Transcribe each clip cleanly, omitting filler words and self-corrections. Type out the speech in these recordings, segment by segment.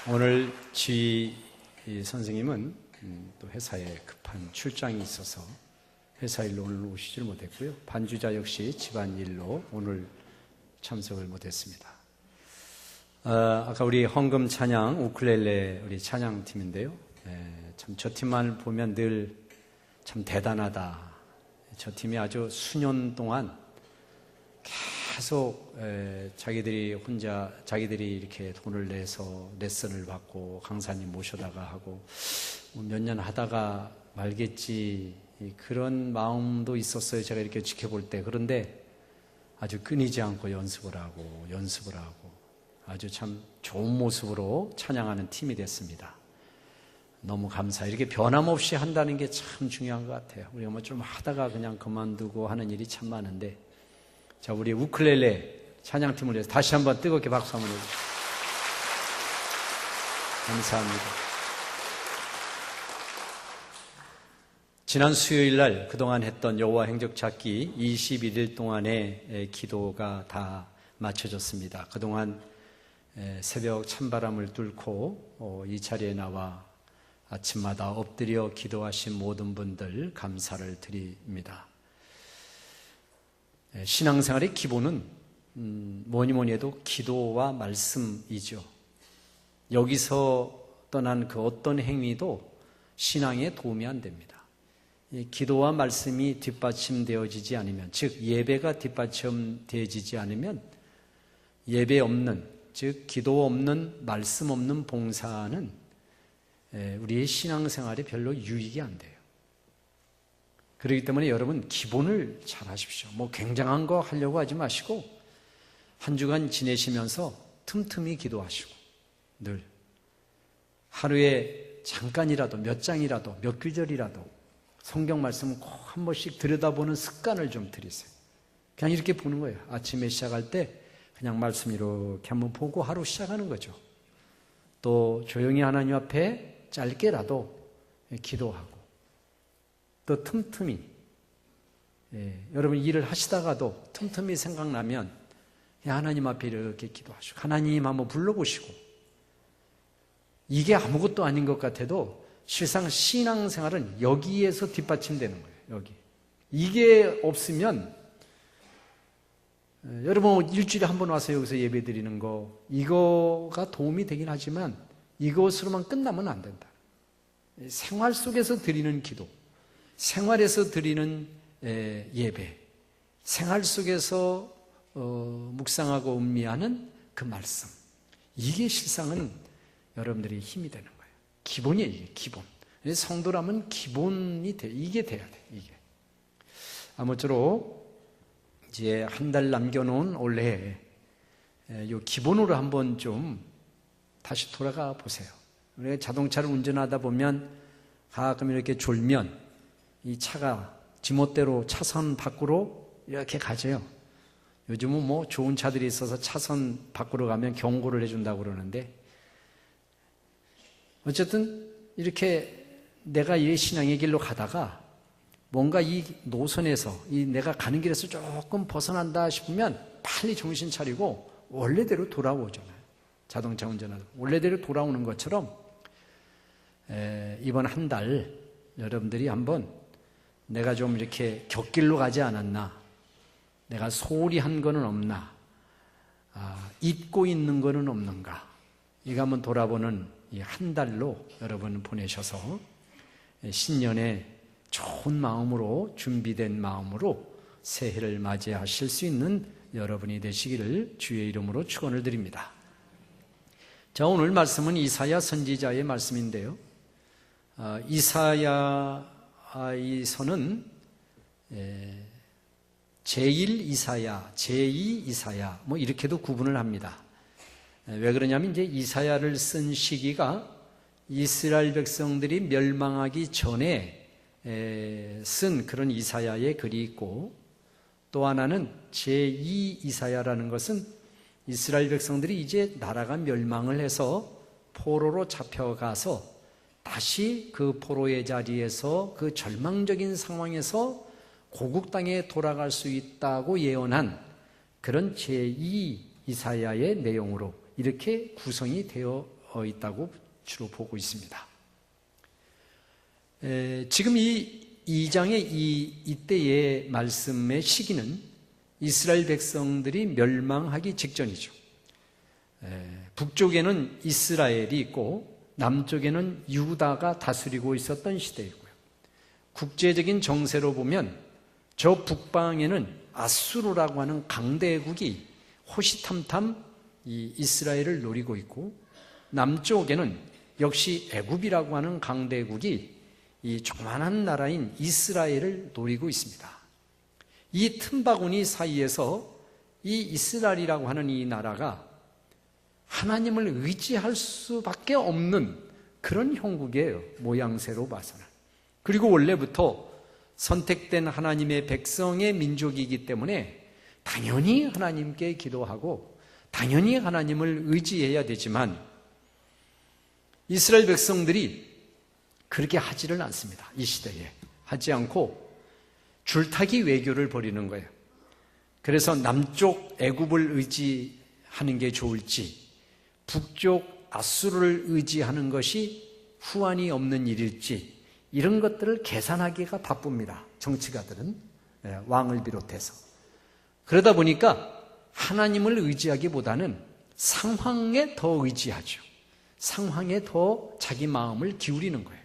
오늘 지휘 선생님은 또 회사에 급한 출장이 있어서 회사 일로 오늘 오시질 못했고요. 반주자 역시 집안일로 오늘 참석을 못했습니다. 아까 우리 헌금 찬양 우쿨렐레 우리 찬양팀인데요. 참 저 팀만 보면 늘 참 대단하다. 저 팀이 아주 수년 동안 계속 자기들이 이렇게 돈을 내서 레슨을 받고 강사님 모셔다가 하고 몇 년 하다가 말겠지 그런 마음도 있었어요. 제가 이렇게 지켜볼 때. 그런데 아주 끊이지 않고 연습을 하고 아주 참 좋은 모습으로 찬양하는 팀이 됐습니다. 너무 감사해요. 이렇게 변함없이 한다는 게 참 중요한 것 같아요. 우리가 뭐 좀 하다가 그냥 그만두고 하는 일이 참 많은데, 자, 우리 우쿨렐레 찬양팀을 위해서 다시 한번 뜨겁게 박수 한번 해주세요. 감사합니다. 지난 수요일 날 그동안 했던 여호와 행적 찾기 21일 동안의 기도가 다 마쳐졌습니다. 그동안 새벽 찬바람을 뚫고 이 자리에 나와 아침마다 엎드려 기도하신 모든 분들 감사를 드립니다. 신앙생활의 기본은 뭐니 해도 기도와 말씀이죠. 여기서 떠난 그 어떤 행위도 신앙에 도움이 안 됩니다. 기도와 말씀이 뒷받침되어지지 않으면, 즉 예배가 뒷받침되어지지 않으면 예배 없는, 즉 기도 없는, 말씀 없는 봉사는 우리의 신앙생활에 별로 유익이 안 돼요. 그렇기 때문에 여러분 기본을 잘 하십시오. 뭐 굉장한 거 하려고 하지 마시고 한 주간 지내시면서 틈틈이 기도하시고 늘 하루에 잠깐이라도 몇 장이라도 몇 구절이라도 성경 말씀 꼭 한 번씩 들여다보는 습관을 좀 들이세요. 그냥 이렇게 보는 거예요. 아침에 시작할 때 그냥 말씀 이렇게 한번 보고 하루 시작하는 거죠. 또 조용히 하나님 앞에 짧게라도 기도하고 또 틈틈이 여러분 일을 하시다가도 틈틈이 생각나면 하나님 앞에 이렇게 기도하시고 하나님 한번 불러보시고, 이게 아무것도 아닌 것 같아도 실상 신앙생활은 여기에서 뒷받침되는 거예요. 여기 이게 없으면 여러분 일주일에 한 번 와서 여기서 예배 드리는 거 이거가 도움이 되긴 하지만 이것으로만 끝나면 안 된다. 생활 속에서 드리는 기도, 생활에서 드리는 예배, 생활 속에서 묵상하고 음미하는 그 말씀, 이게 실상은 여러분들의 힘이 되는 거예요. 기본이에요. 이게 기본. 성도라면 기본이 이게 돼야 돼. 이게 아무쪼록 이제 한 달 남겨놓은 올해 요 기본으로 한번 좀 다시 돌아가 보세요. 우리가 자동차를 운전하다 보면 가끔 이렇게 졸면 이 차가 지멋대로 차선 밖으로 이렇게 가져요. 요즘은 뭐 좋은 차들이 있어서 차선 밖으로 가면 경고를 해준다고 그러는데, 어쨌든 이렇게 내가 이 신앙의 길로 가다가 뭔가 이 노선에서 내가 가는 길에서 조금 벗어난다 싶으면 빨리 정신 차리고 원래대로 돌아오잖아요. 자동차 운전하다 원래대로 돌아오는 것처럼 이번 한 달 여러분들이 한번 내가 좀 이렇게 곁길로 가지 않았나, 내가 소홀히 한 거는 없나, 잊고 있는 거는 없는가, 이거 한번 돌아보는 이 한 달로 여러분 보내셔서 신년에 좋은 마음으로 준비된 마음으로 새해를 맞이하실 수 있는 여러분이 되시기를 주의 이름으로 축원을 드립니다. 자, 오늘 말씀은 이사야 선지자의 말씀인데요. 이사야 이 서는 제1 이사야, 제2 이사야 뭐 이렇게도 구분을 합니다. 왜 그러냐면 이제 이사야를 쓴 시기가 이스라엘 백성들이 멸망하기 전에 쓴 그런 이사야의 글이 있고, 또 하나는 제2 이사야라는 것은 이스라엘 백성들이 이제 나라가 멸망을 해서 포로로 잡혀가서 다시 그 포로의 자리에서 그 절망적인 상황에서 고국 땅에 돌아갈 수 있다고 예언한 그런 제2 이사야의 내용으로 이렇게 구성이 되어 있다고 주로 보고 있습니다. 지금 이 2장의 이때의 말씀의 시기는 이스라엘 백성들이 멸망하기 직전이죠. 북쪽에는 이스라엘이 있고 남쪽에는 유다가 다스리고 있었던 시대이고요. 국제적인 정세로 보면 저 북방에는 아수르라고 하는 강대국이 호시탐탐 이 이스라엘을 노리고 있고, 남쪽에는 역시 애굽이라고 하는 강대국이 이 조그만한 나라인 이스라엘을 노리고 있습니다. 이 틈바구니 사이에서 이 이스라엘이라고 하는 이 나라가 하나님을 의지할 수밖에 없는 그런 형국이에요, 모양새로 봐서는. 그리고 원래부터 선택된 하나님의 백성의 민족이기 때문에 당연히 하나님께 기도하고 당연히 하나님을 의지해야 되지만, 이스라엘 백성들이 그렇게 하지를 않습니다. 이 시대에 하지 않고 줄타기 외교를 벌이는 거예요. 그래서 남쪽 애굽을 의지하는 게 좋을지 북쪽 아수르를 의지하는 것이 후환이 없는 일일지, 이런 것들을 계산하기가 바쁩니다, 정치가들은. 왕을 비롯해서. 그러다 보니까 하나님을 의지하기보다는 상황에 더 의지하죠. 상황에 더 자기 마음을 기울이는 거예요.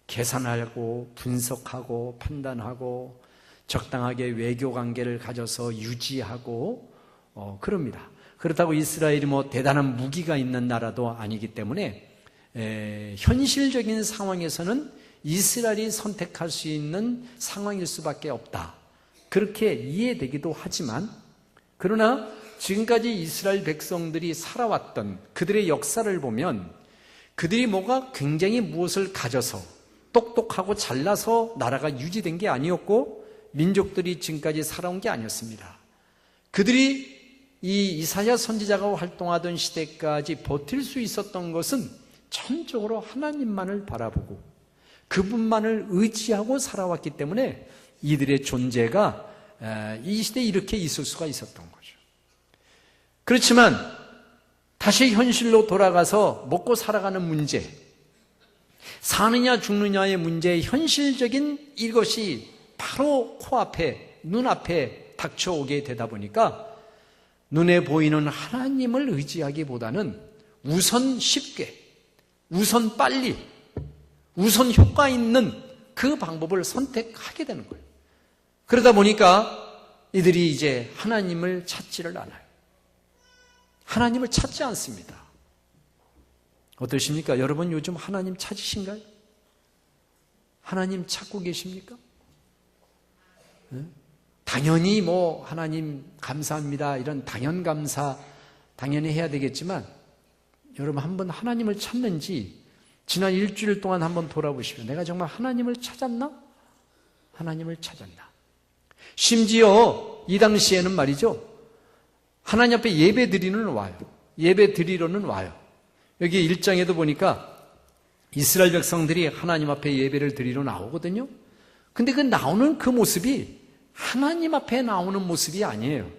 계산하고 분석하고 판단하고 적당하게 외교관계를 가져서 유지하고 그럽니다. 그렇다고 이스라엘이 뭐 대단한 무기가 있는 나라도 아니기 때문에 현실적인 상황에서는 이스라엘이 선택할 수 있는 상황일 수밖에 없다, 그렇게 이해되기도 하지만, 그러나 지금까지 이스라엘 백성들이 살아왔던 그들의 역사를 보면 그들이 뭐가 굉장히 무엇을 가져서 똑똑하고 잘나서 나라가 유지된 게 아니었고, 민족들이 지금까지 살아온 게 아니었습니다. 그들이 이 이사야 선지자가 활동하던 시대까지 버틸 수 있었던 것은 전적으로 하나님만을 바라보고 그분만을 의지하고 살아왔기 때문에 이들의 존재가 이 시대에 이렇게 있을 수가 있었던 거죠. 그렇지만 다시 현실로 돌아가서 먹고 살아가는 문제, 사느냐 죽느냐의 문제의 현실적인 이것이 바로 코앞에, 눈앞에 닥쳐오게 되다 보니까 눈에 보이는 하나님을 의지하기보다는 우선 쉽게, 우선 빨리, 우선 효과 있는 그 방법을 선택하게 되는 거예요. 그러다 보니까 이들이 이제 하나님을 찾지를 않아요. 하나님을 찾지 않습니다. 어떠십니까? 여러분 요즘 하나님 찾으신가요? 하나님 찾고 계십니까? 당연히 뭐 하나님 감사합니다, 이런 당연감사 당연히 해야 되겠지만, 여러분 한번 하나님을 찾는지 지난 일주일 동안 한번 돌아보시면 내가 정말 하나님을 찾았나? 하나님을 찾았나? 심지어 이 당시에는 말이죠, 하나님 앞에 예배 드리는 와요. 예배 드리러는 와요. 여기 1장에도 보니까 이스라엘 백성들이 하나님 앞에 예배를 드리러 나오거든요. 근데 그 나오는 그 모습이 하나님 앞에 나오는 모습이 아니에요.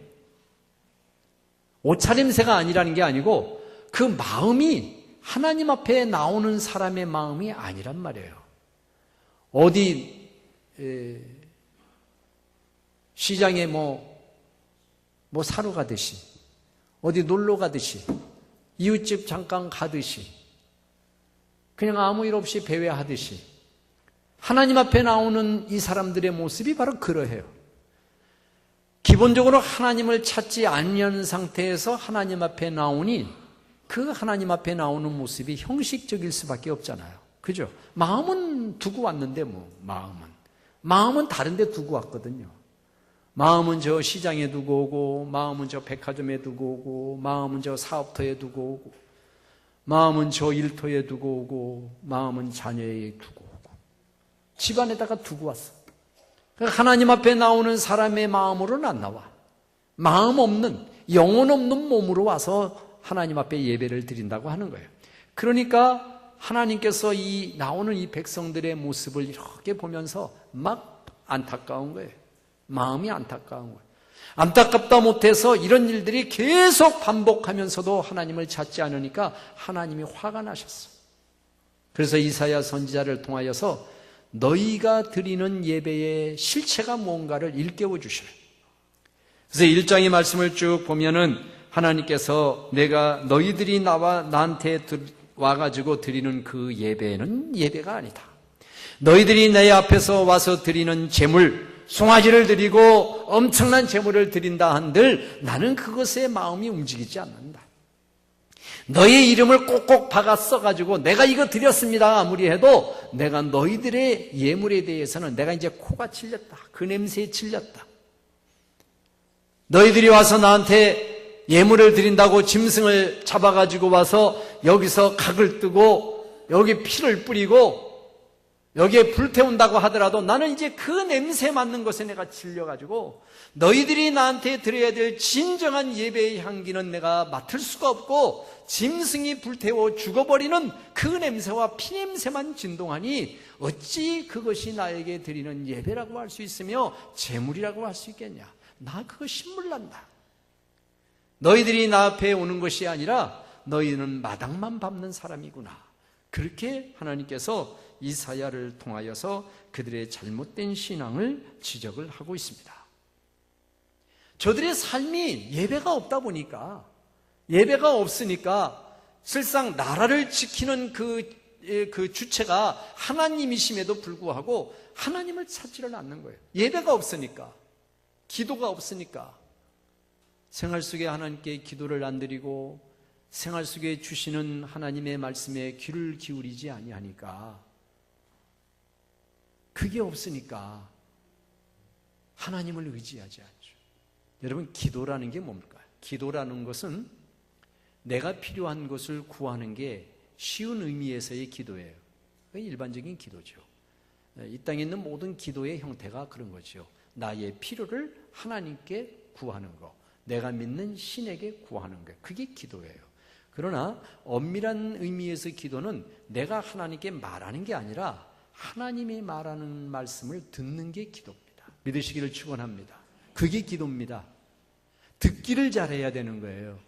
옷차림새가 아니라는 게 아니고 그 마음이 하나님 앞에 나오는 사람의 마음이 아니란 말이에요. 어디 시장에 뭐 사러 가듯이, 어디 놀러 가듯이, 이웃집 잠깐 가듯이, 그냥 아무 일 없이 배회하듯이 하나님 앞에 나오는 이 사람들의 모습이 바로 그러해요. 기본적으로 하나님을 찾지 않는 상태에서 하나님 앞에 나오니 그 하나님 앞에 나오는 모습이 형식적일 수밖에 없잖아요. 그죠? 마음은 두고 왔는데 마음은 다른 데 두고 왔거든요. 마음은 저 시장에 두고 오고, 마음은 저 백화점에 두고 오고, 마음은 저 사업터에 두고 오고, 마음은 저 일터에 두고 오고, 마음은 자녀에 두고 오고, 집안에다가 두고 왔어. 하나님 앞에 나오는 사람의 마음으로는 안 나와. 마음 없는, 영혼 없는 몸으로 와서 하나님 앞에 예배를 드린다고 하는 거예요. 그러니까 하나님께서 나오는 이 백성들의 모습을 이렇게 보면서 막 안타까운 거예요. 마음이 안타까운 거예요. 안타깝다 못해서 이런 일들이 계속 반복하면서도 하나님을 찾지 않으니까 하나님이 화가 나셨어. 그래서 이사야 선지자를 통하여서 너희가 드리는 예배의 실체가 뭔가를 일깨워 주셔요. 그래서 1장의 말씀을 쭉 보면은 하나님께서 내가 너희들이 나한테 와가지고 드리는 그 예배는 예배가 아니다. 너희들이 내 앞에서 와서 드리는 제물, 송아지를 드리고 엄청난 제물을 드린다 한들 나는 그것에 마음이 움직이지 않는다. 너의 이름을 꼭꼭 박아 써가지고 내가 이거 드렸습니다 아무리 해도 내가 너희들의 예물에 대해서는 내가 이제 코가 찔렸다. 그 냄새에 찔렸다. 너희들이 와서 나한테 예물을 드린다고 짐승을 잡아가지고 와서 여기서 각을 뜨고 여기 피를 뿌리고 여기에 불태운다고 하더라도 나는 이제 그 냄새 맡는 것에 내가 질려가지고 너희들이 나한테 드려야 될 진정한 예배의 향기는 내가 맡을 수가 없고 짐승이 불태워 죽어버리는 그 냄새와 피냄새만 진동하니 어찌 그것이 나에게 드리는 예배라고 할 수 있으며 제물이라고 할 수 있겠냐. 나 그거 신물난다. 너희들이 나 앞에 오는 것이 아니라 너희는 마당만 밟는 사람이구나. 그렇게 하나님께서 이사야를 통하여서 그들의 잘못된 신앙을 지적을 하고 있습니다. 저들의 삶이 예배가 없다 보니까 예배가 없으니까 실상 나라를 지키는 그 주체가 하나님이심에도 불구하고 하나님을 찾지를 않는 거예요. 예배가 없으니까, 기도가 없으니까 생활 속에 하나님께 기도를 안 드리고 생활 속에 주시는 하나님의 말씀에 귀를 기울이지 아니하니까 그게 없으니까 하나님을 의지하지 않죠. 여러분, 기도라는 게 뭡니까? 기도라는 것은 내가 필요한 것을 구하는 게 쉬운 의미에서의 기도예요. 일반적인 기도죠. 이 땅에 있는 모든 기도의 형태가 그런 거죠. 나의 필요를 하나님께 구하는 거, 내가 믿는 신에게 구하는 거, 그게 기도예요. 그러나 엄밀한 의미에서 기도는 내가 하나님께 말하는 게 아니라 하나님이 말하는 말씀을 듣는 게 기도입니다. 믿으시기를 축원합니다. 그게 기도입니다. 듣기를 잘해야 되는 거예요.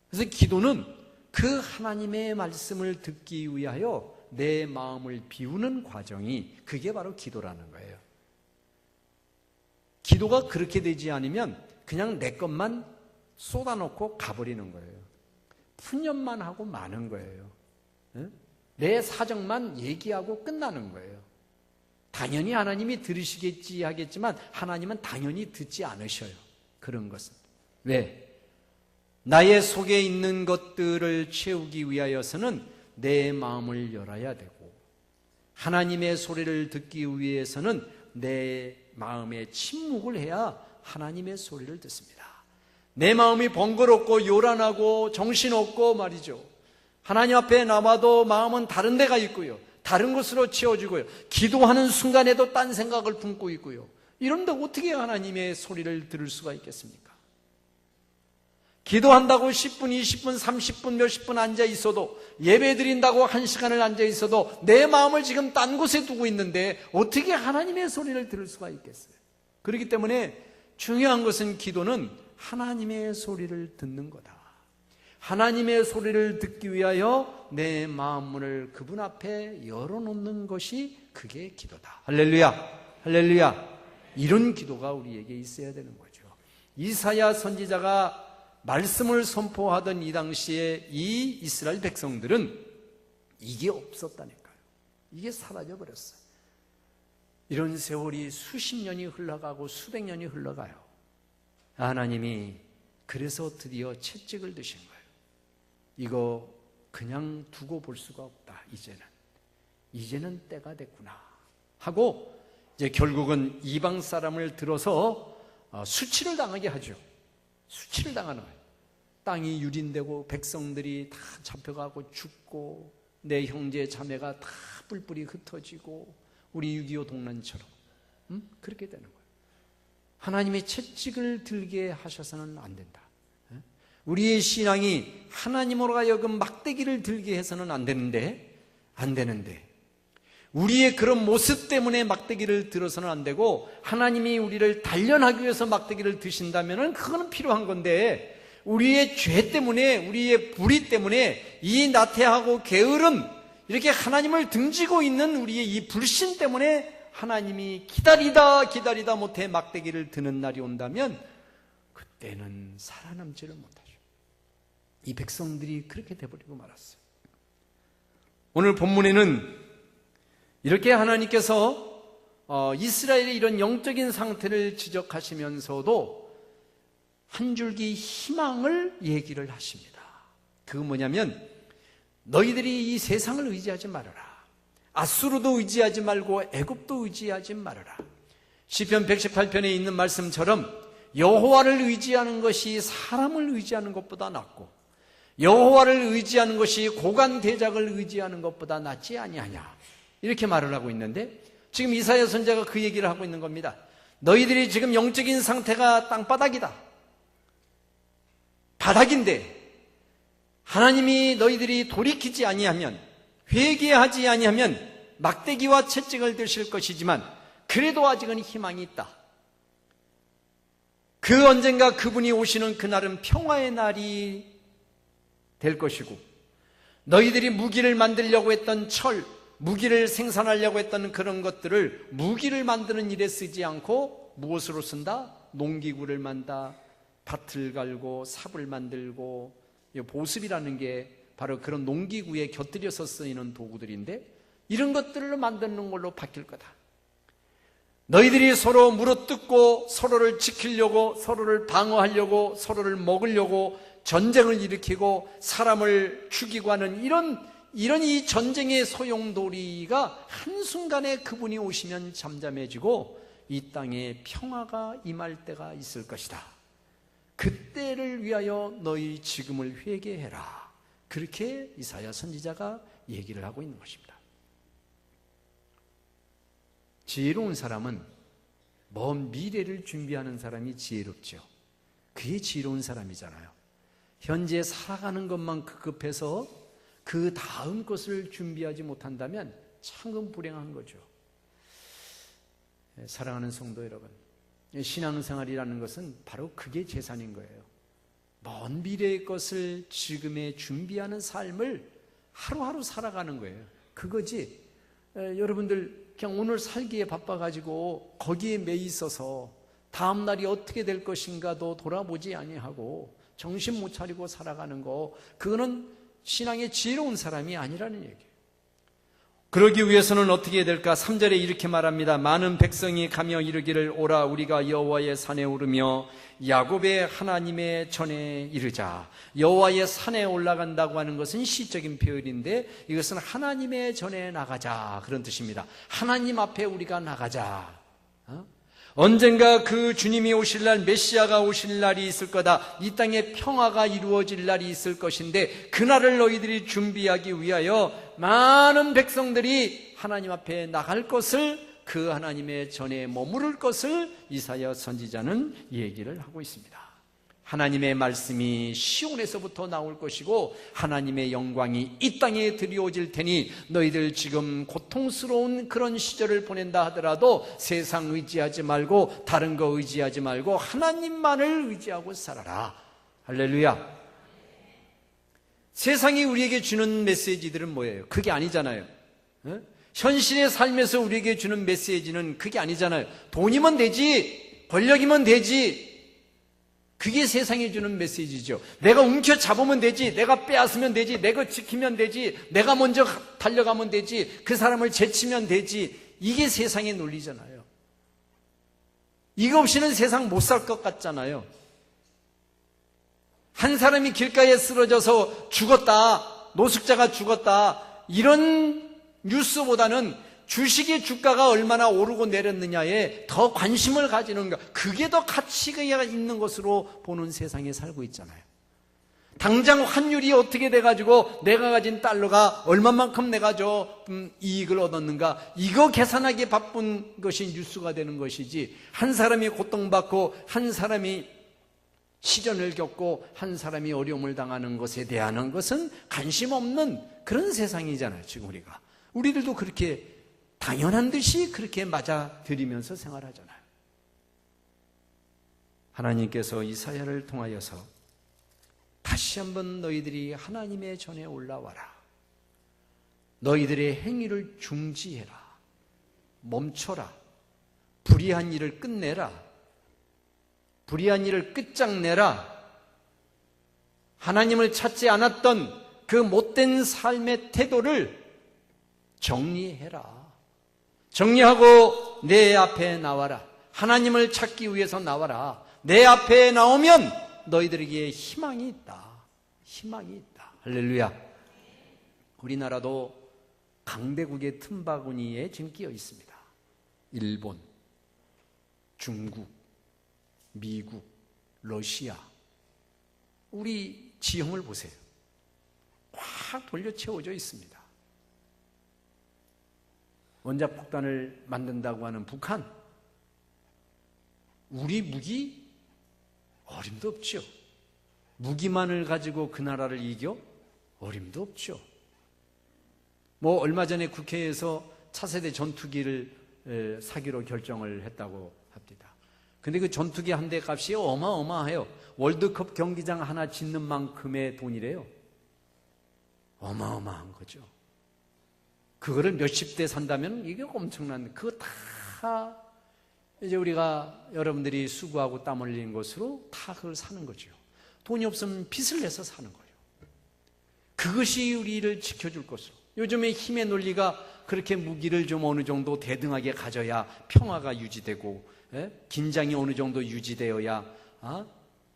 그래서 기도는 그 하나님의 말씀을 듣기 위하여 내 마음을 비우는 과정이 그게 바로 기도라는 거예요. 기도가 그렇게 되지 않으면 그냥 내 것만 쏟아놓고 가버리는 거예요. 푸념만 하고 마는 거예요. 내 사정만 얘기하고 끝나는 거예요. 당연히 하나님이 들으시겠지 하겠지만 하나님은 당연히 듣지 않으셔요. 그런 것은. 왜? 나의 속에 있는 것들을 채우기 위하여서는 내 마음을 열어야 되고 하나님의 소리를 듣기 위해서는 내 마음에 침묵을 해야 하나님의 소리를 듣습니다. 내 마음이 번거롭고 요란하고 정신없고 말이죠. 하나님 앞에 남아도 마음은 다른 데가 있고요. 다른 곳으로 채워지고요. 기도하는 순간에도 딴 생각을 품고 있고요. 이런데 어떻게 하나님의 소리를 들을 수가 있겠습니까? 기도한다고 10분, 20분, 30분, 몇십 분 앉아 있어도 예배 드린다고 1시간을 앉아 있어도 내 마음을 지금 딴 곳에 두고 있는데 어떻게 하나님의 소리를 들을 수가 있겠어요? 그렇기 때문에 중요한 것은 기도는 하나님의 소리를 듣는 거다. 하나님의 소리를 듣기 위하여 내 마음문을 그분 앞에 열어놓는 것이 그게 기도다. 할렐루야, 할렐루야. 이런 기도가 우리에게 있어야 되는 거죠. 이사야 선지자가 말씀을 선포하던 이 당시에 이 이스라엘 백성들은 이게 없었다니까요. 이게 사라져버렸어요. 이런 세월이 수십 년이 흘러가고 수백 년이 흘러가요. 하나님이 그래서 드디어 채찍을 드신 거예요. 이거 그냥 두고 볼 수가 없다. 이제는 때가 됐구나 하고 이제 결국은 이방 사람을 들어서 수치를 당하게 하죠. 수치를 당하는 거예요. 땅이 유린되고 백성들이 다 잡혀가고 죽고 내 형제 자매가 다 뿔뿔이 흩어지고 우리 6.25 동란처럼 그렇게 되는 거예요. 하나님의 채찍을 들게 하셔서는 안 된다. 우리의 신앙이 하나님으로 하여금 막대기를 들게 해서는 안 되는데 우리의 그런 모습 때문에 막대기를 들어서는 안 되고, 하나님이 우리를 단련하기 위해서 막대기를 드신다면 그거는 필요한 건데, 우리의 죄 때문에, 우리의 불의 때문에, 이 나태하고 게으름, 이렇게 하나님을 등지고 있는 우리의 이 불신 때문에 하나님이 기다리다 못해 막대기를 드는 날이 온다면 그때는 살아남지를 못하죠. 이 백성들이 그렇게 돼버리고 말았어요. 오늘 본문에는 이렇게 하나님께서 이스라엘의 이런 영적인 상태를 지적하시면서도 한 줄기 희망을 얘기를 하십니다. 그건 뭐냐면, 너희들이 이 세상을 의지하지 말아라. 앗수르도 의지하지 말고 애굽도 의지하지 말아라. 시편 118편에 있는 말씀처럼 여호와를 의지하는 것이 사람을 의지하는 것보다 낫고, 여호와를 의지하는 것이 고관 대작을 의지하는 것보다 낫지 아니하냐, 이렇게 말을 하고 있는데, 지금 이사야 선지자가 그 얘기를 하고 있는 겁니다. 너희들이 지금 영적인 상태가 땅바닥이다, 바닥인데 하나님이 너희들이 돌이키지 아니하면, 회개하지 아니하면 막대기와 채찍을 드실 것이지만 그래도 아직은 희망이 있다. 그 언젠가 그분이 오시는 그날은 평화의 날이 될 것이고, 너희들이 무기를 만들려고 했던 철, 무기를 생산하려고 했던 그런 것들을 무기를 만드는 일에 쓰지 않고 무엇으로 쓴다? 농기구를 만다, 밭을 갈고 삽을 만들고, 보습이라는 게 바로 그런 농기구에 곁들여서 쓰이는 도구들인데, 이런 것들을 만드는 걸로 바뀔 거다. 너희들이 서로 물어뜯고 서로를 지키려고, 서로를 방어하려고, 서로를 먹으려고 전쟁을 일으키고 사람을 죽이고 하는 이런 이 전쟁의 소용돌이가 한순간에 그분이 오시면 잠잠해지고 이 땅에 평화가 임할 때가 있을 것이다. 그때를 위하여 너희 지금을 회개해라. 그렇게 이사야 선지자가 얘기를 하고 있는 것입니다. 지혜로운 사람은 먼 미래를 준비하는 사람이 지혜롭죠. 그게 지혜로운 사람이잖아요. 현재 살아가는 것만 급급해서 그 다음 것을 준비하지 못한다면 참금 불행한 거죠. 사랑하는 성도 여러분, 신앙생활이라는 것은 바로 그게 재산인 거예요. 먼 미래의 것을 지금에 준비하는 삶을 하루하루 살아가는 거예요. 그거지. 여러분들 그냥 오늘 살기에 바빠가지고 거기에 매 있어서 다음 날이 어떻게 될 것인가도 돌아보지 아니하고 정신 못 차리고 살아가는 거, 그거는 신앙의 지혜로운 사람이 아니라는 얘기예요. 그러기 위해서는 어떻게 해야 될까? 3절에 이렇게 말합니다. 많은 백성이 가며 이르기를, 오라 우리가 여호와의 산에 오르며 야곱의 하나님의 전에 이르자. 여호와의 산에 올라간다고 하는 것은 시적인 표현인데, 이것은 하나님의 전에 나가자, 그런 뜻입니다. 하나님 앞에 우리가 나가자. 언젠가 그 주님이 오실 날, 메시아가 오실 날이 있을 거다. 이 땅에 평화가 이루어질 날이 있을 것인데, 그날을 너희들이 준비하기 위하여 많은 백성들이 하나님 앞에 나갈 것을, 그 하나님의 전에 머무를 것을 이사야 선지자는 얘기를 하고 있습니다. 하나님의 말씀이 시온에서부터 나올 것이고 하나님의 영광이 이 땅에 드리워질 테니, 너희들 지금 고통스러운 그런 시절을 보낸다 하더라도 세상 의지하지 말고, 다른 거 의지하지 말고 하나님만을 의지하고 살아라. 할렐루야. 세상이 우리에게 주는 메시지들은 뭐예요? 그게 아니잖아요. 현실의 삶에서 우리에게 주는 메시지는 그게 아니잖아요. 돈이면 되지, 권력이면 되지, 그게 세상이 주는 메시지죠. 내가 움켜잡으면 되지, 내가 빼앗으면 되지, 내가 지키면 되지, 내가 먼저 달려가면 되지, 그 사람을 제치면 되지, 이게 세상의 논리잖아요. 이거 없이는 세상 못 살 것 같잖아요. 한 사람이 길가에 쓰러져서 죽었다, 노숙자가 죽었다, 이런 뉴스보다는 주식의 주가가 얼마나 오르고 내렸느냐에 더 관심을 가지는 것, 그게 더 가치가 있는 것으로 보는 세상에 살고 있잖아요. 당장 환율이 어떻게 돼가지고 내가 가진 달러가 얼마만큼 내가 이익을 얻었는가, 이거 계산하기에 바쁜 것이 뉴스가 되는 것이지, 한 사람이 고통받고 한 사람이 시련을 겪고 한 사람이 어려움을 당하는 것에 대한 것은 관심 없는 그런 세상이잖아요. 지금 우리들도 그렇게 당연한 듯이 그렇게 맞아들이면서 생활하잖아요. 하나님께서 이사야를 통하여서 다시 한번 너희들이 하나님의 전에 올라와라. 너희들의 행위를 중지해라. 멈춰라. 불의한 일을 끝내라. 불의한 일을 끝장내라. 하나님을 찾지 않았던 그 못된 삶의 태도를 정리해라. 정리하고 내 앞에 나와라. 하나님을 찾기 위해서 나와라. 내 앞에 나오면 너희들에게 희망이 있다. 희망이 있다. 할렐루야. 우리나라도 강대국의 틈바구니에 지금 끼어 있습니다. 일본, 중국, 미국, 러시아. 우리 지형을 보세요. 꽉 돌려 채워져 있습니다. 원자 폭탄을 만든다고 하는 북한. 우리 무기 어림도 없죠. 무기만을 가지고 그 나라를 이겨? 어림도 없죠. 얼마 전에 국회에서 차세대 전투기를 사기로 결정을 했다고 합니다. 근데 그 전투기 한 대 값이 어마어마해요. 월드컵 경기장 하나 짓는 만큼의 돈이래요. 어마어마한 거죠. 그거를 몇십 대 산다면 이게 엄청난, 그거 다 이제 우리가 여러분들이 수고하고 땀 흘리는 것으로 다 그걸 사는 거죠. 돈이 없으면 빚을 내서 사는 거예요. 그것이 우리를 지켜줄 것으로. 요즘에 힘의 논리가 그렇게 무기를 좀 어느 정도 대등하게 가져야 평화가 유지되고, 긴장이 어느 정도 유지되어야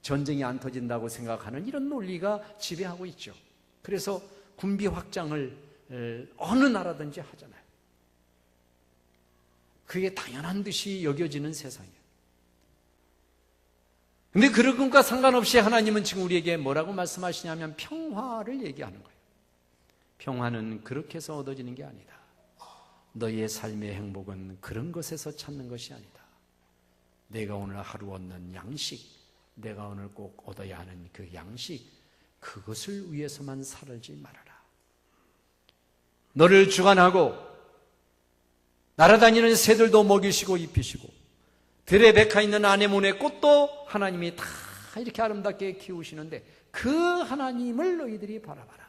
전쟁이 안 터진다고 생각하는 이런 논리가 지배하고 있죠. 그래서 군비 확장을 어느 나라든지 하잖아요. 그게 당연한 듯이 여겨지는 세상이에요. 근데 그런 것과 상관없이 하나님은 지금 우리에게 뭐라고 말씀하시냐면 평화를 얘기하는 거예요. 평화는 그렇게 해서 얻어지는 게 아니다. 너희의 삶의 행복은 그런 것에서 찾는 것이 아니다. 내가 오늘 하루 얻는 양식, 내가 오늘 꼭 얻어야 하는 그 양식, 그것을 위해서만 살지 말아라. 너를 주관하고 날아다니는 새들도 먹이시고 입히시고 들에 백화 있는 아네몬의 꽃도 하나님이 다 이렇게 아름답게 키우시는데 그 하나님을 너희들이 바라봐라.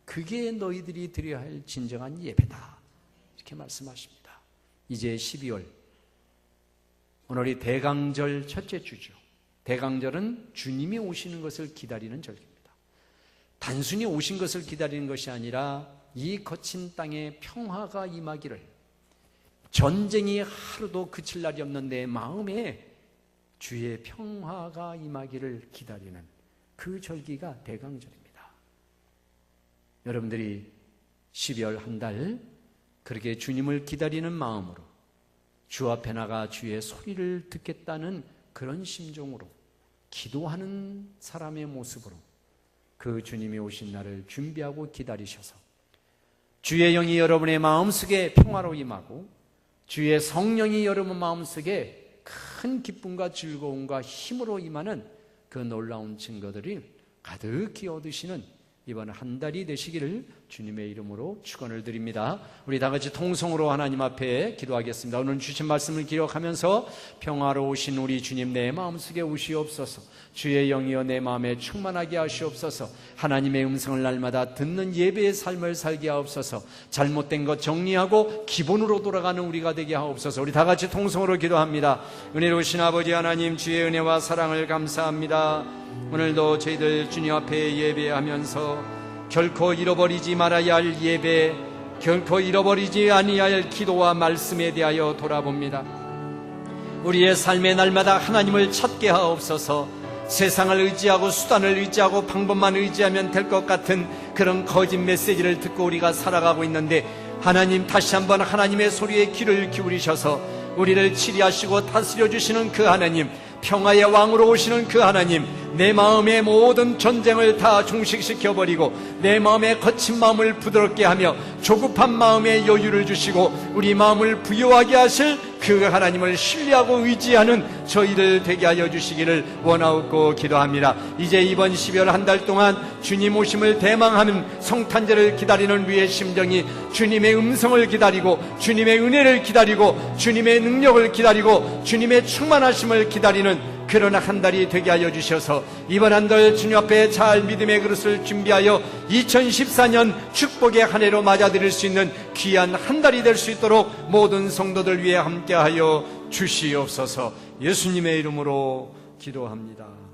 그게 너희들이 드려야 할 진정한 예배다. 이렇게 말씀하십니다. 이제 12월, 오늘이 대강절 첫째 주죠. 대강절은 주님이 오시는 것을 기다리는 절기입니다. 단순히 오신 것을 기다리는 것이 아니라 이 거친 땅에 평화가 임하기를, 전쟁이 하루도 그칠 날이 없는 내 마음에 주의 평화가 임하기를 기다리는 그 절기가 대강절입니다. 여러분들이 12월 한 달 그렇게 주님을 기다리는 마음으로 주 앞에 나가 주의 소리를 듣겠다는 그런 심정으로 기도하는 사람의 모습으로 그 주님이 오신 날을 준비하고 기다리셔서 주의 영이 여러분의 마음속에 평화로 임하고 주의 성령이 여러분 마음속에 큰 기쁨과 즐거움과 힘으로 임하는 그 놀라운 증거들이 가득히 얻으시는 이번 한 달이 되시기를 주님의 이름으로 축원을 드립니다. 우리 다 같이 통성으로 하나님 앞에 기도하겠습니다. 오늘 주신 말씀을 기록하면서 평화로우신 우리 주님 내 마음속에 오시옵소서. 주의 영이여 내 마음에 충만하게 하시옵소서. 하나님의 음성을 날마다 듣는 예배의 삶을 살게 하옵소서. 잘못된 것 정리하고 기본으로 돌아가는 우리가 되게 하옵소서. 우리 다 같이 통성으로 기도합니다. 은혜로우신 아버지 하나님, 주의 은혜와 사랑을 감사합니다. 오늘도 저희들 주님 앞에 예배하면서 결코 잃어버리지 말아야 할 예배, 결코 잃어버리지 아니할 기도와 말씀에 대하여 돌아봅니다. 우리의 삶의 날마다 하나님을 찾게 하옵소서. 세상을 의지하고 수단을 의지하고 방법만 의지하면 될 것 같은 그런 거짓 메시지를 듣고 우리가 살아가고 있는데, 하나님 다시 한번 하나님의 소리에 귀를 기울이셔서 우리를 치리하시고 다스려 주시는 그 하나님, 평화의 왕으로 오시는 그 하나님, 내 마음의 모든 전쟁을 다 종식시켜버리고 내 마음의 거친 마음을 부드럽게 하며 조급한 마음에 여유를 주시고 우리 마음을 부요하게 하실 그 하나님을 신뢰하고 의지하는 저희를 되게 하여 주시기를 원하옵고 기도합니다. 이제 이번 12월 한 달 동안 주님 오심을 대망하는 성탄절을 기다리는 우리의 심정이 주님의 음성을 기다리고 주님의 은혜를 기다리고 주님의 능력을 기다리고 주님의 충만하심을 기다리는 그런 한 달이 되게 하여 주셔서 이번 한 달 주님 앞에 잘 믿음의 그릇을 준비하여 2014년 축복의 한 해로 맞아들일 수 있는 귀한 한 달이 될 수 있도록 모든 성도들 위해 함께하여 주시옵소서. 예수님의 이름으로 기도합니다.